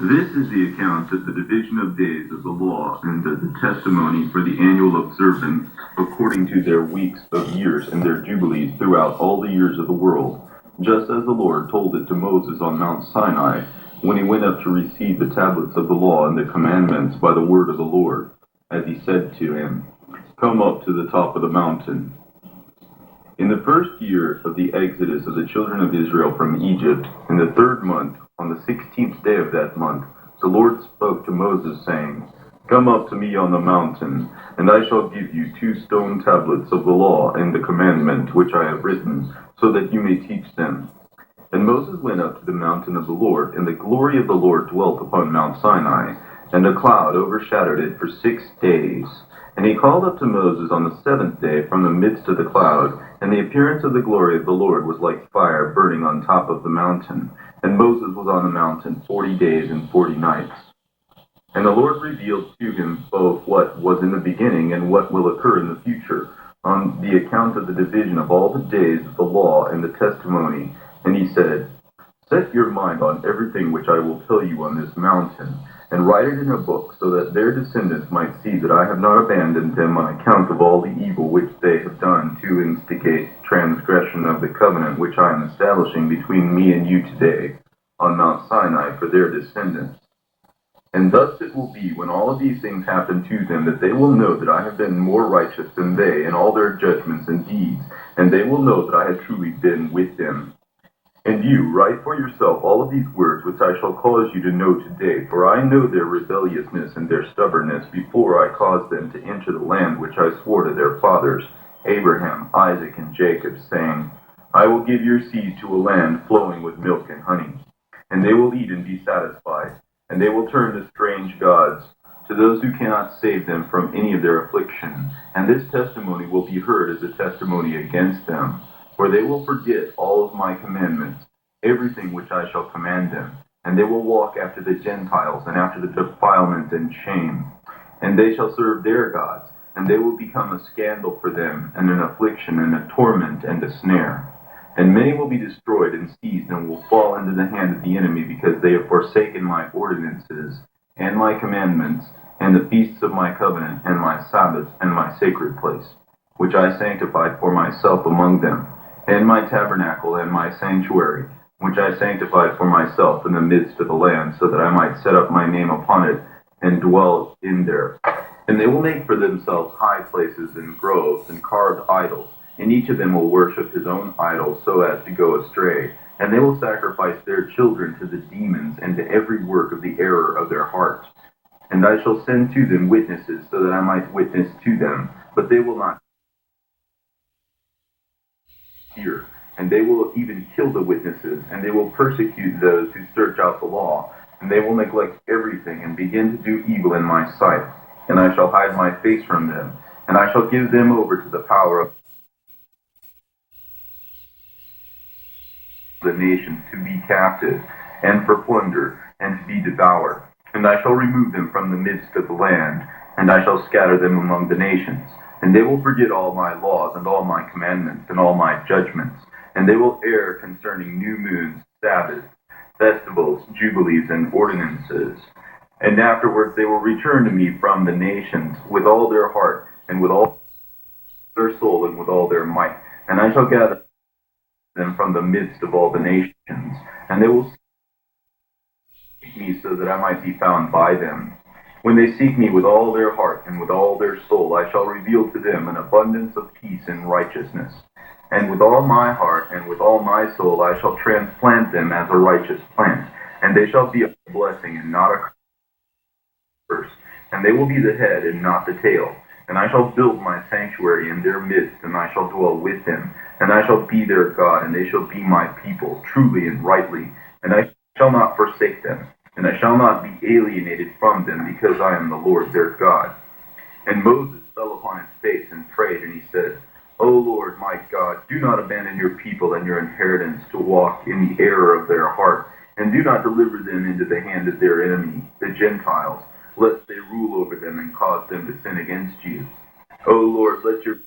This is the account of the division of days of the law and of the testimony for the annual observance according to their weeks of years and their jubilees throughout all the years of the world, just as the Lord told it to Moses on Mount Sinai, when he went up to receive the tablets of the law and the commandments by the word of the Lord, as he said to him, "Come up to the top of the mountain." In the first year of the exodus of the children of Israel from Egypt, in the 3rd month, on the 16th day of that month, the Lord spoke to Moses, saying, "Come up to me on the mountain, and I shall give you 2 stone tablets of the law and the commandment which I have written, so that you may teach them." And Moses went up to the mountain of the Lord, and the glory of the Lord dwelt upon Mount Sinai, and a cloud overshadowed it for 6 days. And he called up to Moses on the 7th day from the midst of the cloud, and the appearance of the glory of the Lord was like fire burning on top of the mountain. And Moses was on the mountain 40 days and 40 nights. And the Lord revealed to him both what was in the beginning and what will occur in the future, on the account of the division of all the days of the law and the testimony. And he said, "Set your mind on everything which I will tell you on this mountain, and write it in a book, so that their descendants might see that I have not abandoned them on account of all the evil which they have done to instigate transgression of the covenant which I am establishing between me and you today on Mount Sinai for their descendants. And thus it will be, when all of these things happen to them, that they will know that I have been more righteous than they in all their judgments and deeds, and they will know that I have truly been with them. And you, write for yourself all of these words which I shall cause you to know today, for I know their rebelliousness and their stubbornness before I caused them to enter the land which I swore to their fathers, Abraham, Isaac, and Jacob, saying, I will give your seed to a land flowing with milk and honey. And they will eat and be satisfied, and they will turn to strange gods, to those who cannot save them from any of their affliction. And this testimony will be heard as a testimony against them. For they will forget all of my commandments, everything which I shall command them, and they will walk after the Gentiles, and after the defilement and shame. And they shall serve their gods, and they will become a scandal for them, and an affliction, and a torment, and a snare. And many will be destroyed and seized, and will fall into the hand of the enemy, because they have forsaken my ordinances, and my commandments, and the feasts of my covenant, and my Sabbaths, and my sacred place, which I sanctified for myself among them, and my tabernacle and my sanctuary, which I sanctified for myself in the midst of the land, so that I might set up my name upon it, and dwell in there. And they will make for themselves high places and groves, and carved idols, and each of them will worship his own idol, so as to go astray. And they will sacrifice their children to the demons, and to every work of the error of their hearts. And I shall send to them witnesses, so that I might witness to them, but they will not hear, and they will even kill the witnesses, and they will persecute those who search out the law, and they will neglect everything, and begin to do evil in my sight. And I shall hide my face from them, and I shall give them over to the power of the nations to be captive, and for plunder, and to be devoured. And I shall remove them from the midst of the land, and I shall scatter them among the nations. And they will forget all my laws, and all my commandments, and all my judgments. And they will err concerning new moons, Sabbaths, festivals, jubilees, and ordinances. And afterwards they will return to me from the nations with all their heart, and with all their soul, and with all their might. And I shall gather them from the midst of all the nations. And they will seek me, so that I might be found by them. When they seek me with all their heart and with all their soul, I shall reveal to them an abundance of peace and righteousness. And with all my heart and with all my soul, I shall transplant them as a righteous plant. And they shall be a blessing and not a curse. And they will be the head and not the tail. And I shall build my sanctuary in their midst, and I shall dwell with them. And I shall be their God, and they shall be my people, truly and rightly. And I shall not forsake them. And I shall not be alienated from them, because I am the Lord their God. And Moses fell upon his face and prayed, and he said, O Lord my God, do not abandon your people and your inheritance to walk in the error of their heart, and do not deliver them into the hand of their enemy, the Gentiles, lest they rule over them and cause them to sin against you. O Lord, let your